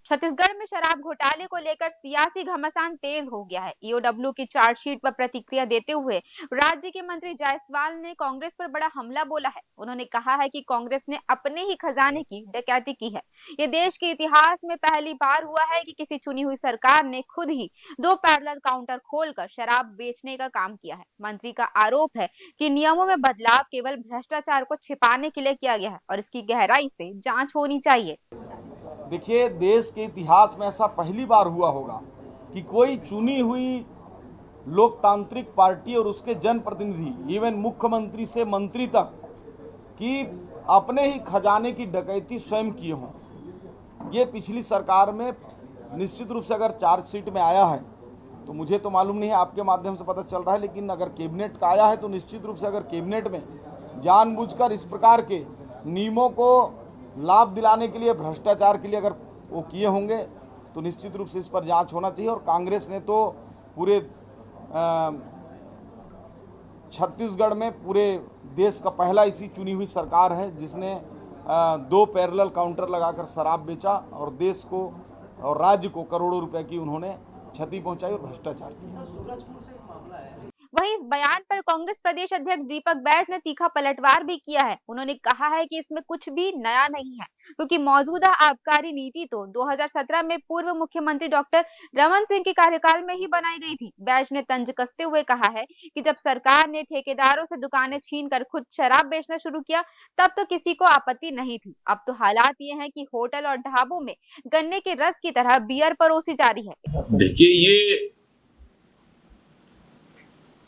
छत्तीसगढ़ में शराब घोटाले को लेकर सियासी घमासान तेज हो गया है। ईओडब्ल्यू की चार्जशीट पर प्रतिक्रिया देते हुए राज्य के मंत्री जायसवाल ने कांग्रेस पर बड़ा हमला बोला है। उन्होंने कहा है कि कांग्रेस ने अपने ही खजाने की डकैती की है। ये देश के इतिहास में पहली बार हुआ है कि किसी चुनी हुई सरकार ने खुद ही 2 पैरेलल काउंटर खोलकर शराब बेचने का काम किया है। मंत्री का आरोप है कि नियमों में बदलाव केवल भ्रष्टाचार को छिपाने के लिए किया गया है और इसकी गहराई से जांच होनी चाहिए। देखिए, देश के इतिहास में ऐसा पहली बार हुआ होगा कि कोई चुनी हुई लोकतांत्रिक पार्टी और उसके जनप्रतिनिधि, इवन मुख्यमंत्री से मंत्री तक, कि अपने ही खजाने की डकैती स्वयं किए हों। ये पिछली सरकार में निश्चित रूप से अगर चार्जशीट में आया है तो मुझे तो मालूम नहीं है, आपके माध्यम से पता चल रहा है, लेकिन अगर कैबिनेट का आया है तो निश्चित रूप से अगर कैबिनेट में जानबूझकर इस प्रकार के नियमों को लाभ दिलाने के लिए, भ्रष्टाचार के लिए अगर वो किए होंगे तो निश्चित रूप से इस पर जांच होना चाहिए। और कांग्रेस ने तो पूरे छत्तीसगढ़ में पूरे देश का पहला ऐसी चुनी हुई सरकार है जिसने 2 पैरेलल काउंटर लगाकर शराब बेचा और देश को और राज्य को करोड़ों रुपए की उन्होंने क्षति पहुंचाई और भ्रष्टाचार किया। वहीं इस बयान पर कांग्रेस प्रदेश अध्यक्ष दीपक बैज ने तीखा पलटवार भी किया है। उन्होंने कहा है कि इसमें कुछ भी नया नहीं है, क्योंकि मौजूदा आबकारी नीति तो 2017 में पूर्व मुख्यमंत्री डॉक्टर रमन सिंह के कार्यकाल में ही बनाई गई थी। बैज ने तंज कसते हुए कहा है कि जब सरकार ने ठेकेदारों से दुकानें छीनकर खुद शराब बेचना शुरू किया तब तो किसी को आपत्ति नहीं थी। अब तो हालात ये हैं कि होटल और ढाबों में गन्ने के रस की तरह बियर परोसी जा रही है। देखिए, ये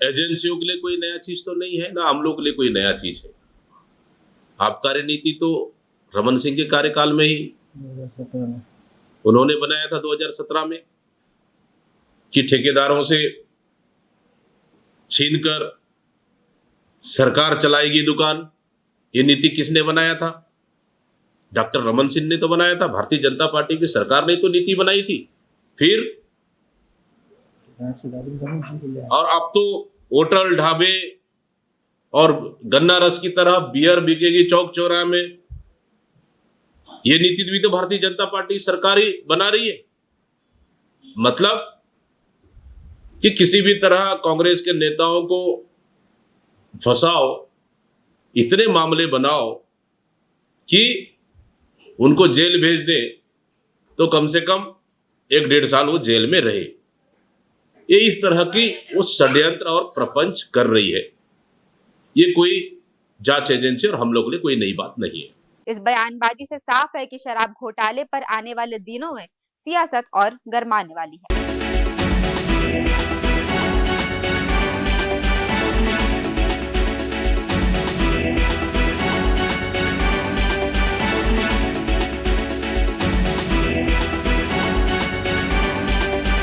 एजेंसियों के लिए कोई नया चीज तो नहीं है, ना हम लोग के लिए कोई नया चीज है। आबकारी नीति तो रमन सिंह के कार्यकाल में ही 2017 में उन्होंने बनाया था, 2017 में, कि ठेकेदारों से छीनकर सरकार चलाएगी दुकान। ये नीति किसने बनाया था? डॉक्टर रमन सिंह ने तो बनाया था। भारतीय जनता पार्टी की सरकार ने तो नीति बनाई थी। फिर और अब तो होटल ढाबे और गन्ना रस की तरह बियर बिकेगी चौक चौराहे में। ये नीति भी तो भारतीय जनता पार्टी सरकार ही बना रही है। मतलब कि किसी भी तरह कांग्रेस के नेताओं को फंसाओ, इतने मामले बनाओ कि उनको जेल भेज दे, तो कम से कम 1-1.5 साल वो जेल में रहे। ये इस तरह की वो षड्यंत्र और प्रपंच कर रही है। ये कोई जांच एजेंसी और हम लोग के लिए कोई नई बात नहीं है। इस बयानबाजी से साफ है कि शराब घोटाले पर आने वाले दिनों में सियासत और गरमाने वाली है।